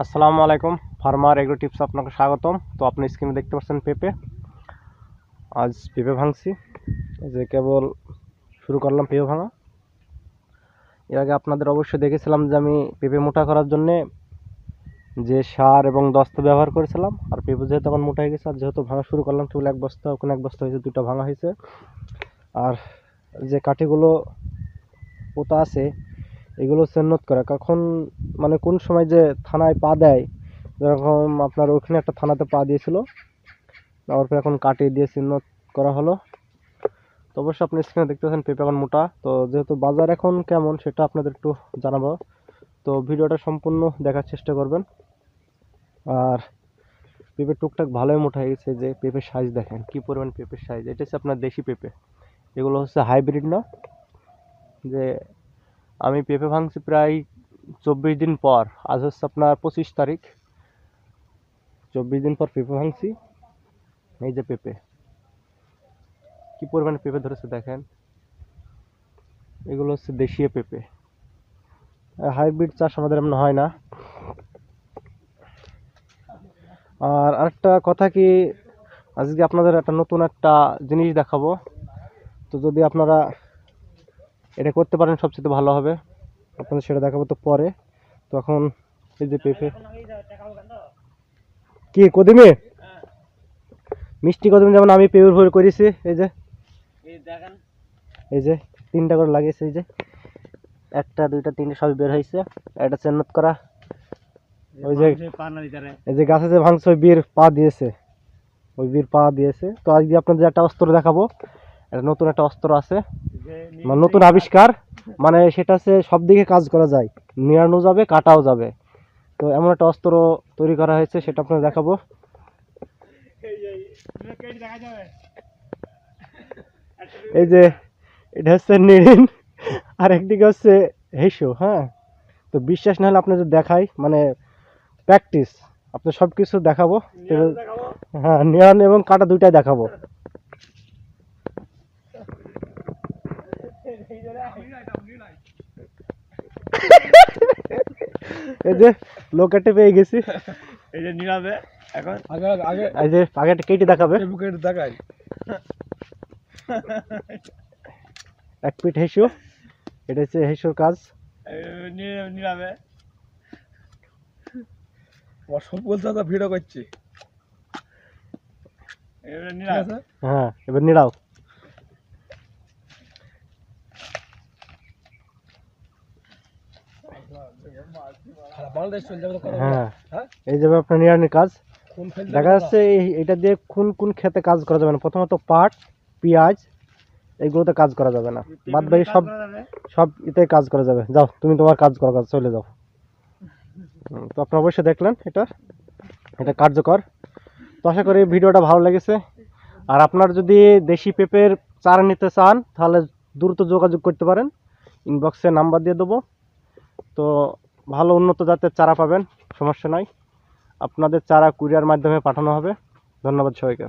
আসসালামু আলাইকুম, farmer agro tips আপনাকে স্বাগতম। তো আপনি স্ক্রিনে দেখতে পাচ্ছেন পেঁপে। আজ পেঁপে ভাঙছি, এই যে কেবল শুরু করলাম পেঁপে ভাঙা। এর আগে আপনাদের অবশ্যই দেখেছিলাম যে আমি পেঁপে মোটা করার জন্যে যে সার এবং দস্তা ব্যবহার করেছিলাম। আর পেঁপে যেহেতু এখন মোটা হয়ে গেছে, আর যেহেতু ভাঙা শুরু করলাম, কেবল এক বস্তা, ওখানে এক বস্তা হয়েছে, দুটো ভাঙা হয়েছে। আর যে কাঠিগুলো পোতা আছে এগুলো চিহ্নিত করা, কখন মানে কোন সময় যে থানায় পা দেয়, যেরকম আপনার ওখানে একটা থানাতে পা দিয়েছিল, তারপর এখন কাটিয়ে দিয়ে চিহ্নিত করা হলো। তো অবশ্যই আপনি স্ক্রিনে দেখতে পাচ্ছেন পেঁপে এখন মোটা। তো যেহেতু বাজার এখন কেমন সেটা আপনাদের একটু জানাবো, তো ভিডিওটা সম্পূর্ণ দেখার চেষ্টা করবেন। আর পেঁপে টুকটাক ভালোই মোটা হয়ে গেছে, যে পেঁপের সাইজ দেখেন কি পরিমাণ পেঁপের সাইজ। এটা হচ্ছে আপনার দেশি পেঁপে, এগুলো হচ্ছে হাইব্রিড না। যে আমি পেঁপে ভাঙছি প্রায় 24 দিন পর, আজ হচ্ছে আপনার 25 তারিখ। 24 দিন পর পেঁপে ভাঙছি। এই যে পেঁপে কি পরিমাণে পেঁপে ধরেছে দেখেন, এগুলো হচ্ছে দেশীয় পেঁপে। হাইব্রিড চাষ আমাদের এমন হয় না। আর আরেকটা কথা কি, আজকে আপনাদের একটা নতুন একটা জিনিস দেখাবো। তো যদি আপনারা এটা করতে পারেন সবচেয়ে ভালো হবে, আপনাদের সেটা দেখাবো তো পরে। তখন এই যে পেঁপে কি কদিমে মিষ্টি কদিমে, যেমন আমি পেঁপের ভোর করেছি, এই যে 3টা করে লাগিয়েছে, এই যে 1টা 2টা 3টে সব বের হয়েছে। এটা চিহ্নিত করা, ওই যে এই যে গাছে যে ভাঙছে ওই বীর পা দিয়েছে, ওই বীর পা দিয়েছে। তো আজকে আপনাদের একটা অস্ত্র দেখাবো, একটা নতুন একটা অস্ত্র আছে, মানে নতুন আবিষ্কার। মানে সেটা হচ্ছে সব দিকে কাজ করা যায়, নিড়ানো যাবে, কাটাও যাবে। তো এমন একটা অস্ত্র তৈরি করা হয়েছে, সেটা আপনাদের দেখাবো। এই যে এটা হচ্ছে নিড়িন, আর একদিকে হচ্ছে হেসো। হ্যাঁ, তো বিশ্বাস না হলে আপনাদের দেখাই, মানে প্র্যাকটিস, আপনার সব কিছু দেখাবো। হ্যাঁ, নিড়ান এবং কাটা দুইটাই দেখাবো। এই যে লোকেটে পেয়ে গেছি, এই যে নিরাবে এখন আগে আগে এই যে আগে কেটে দেখাবে। বুকেট দেখাই 1 ফিট হেসো, এটা হচ্ছে হেসোর কাজ। নিরাবে সব বলতে তো ভিডিও করছি। এবারে নিরাবে, হ্যাঁ, এবার নিড়াও। হ্যাঁ, এই যাবে আপনার নিড়ানির কাজ। দেখা যাচ্ছে এটা দিয়ে কোন কোন ক্ষেতে কাজ করা যাবে না। প্রথমত পাট, পেঁয়াজ, এইগুলোতে কাজ করা যাবে না, বাদ বাকি সব সব এতে কাজ করা যাবে। যাও তুমি তোমার কাজ করো, কাজ চলে যাও। তো আপনারা অবশ্যই দেখলেন এটা এটা কার্যকর। তো আশা করি ভিডিওটা ভালো লেগেছে। আর আপনার যদি দেশি পেঁপের চারা নিতে চান তাহলে দ্রুত যোগাযোগ করতে পারেন, ইনবক্সে নাম্বার দিয়ে দেবো। তো ভালো উন্নত জাতের চারা পাবেন, সমস্যা নাই। আপনাদের চারা কুরিয়ার মাধ্যমে পাঠানো হবে। ধন্যবাদ সবাইকে।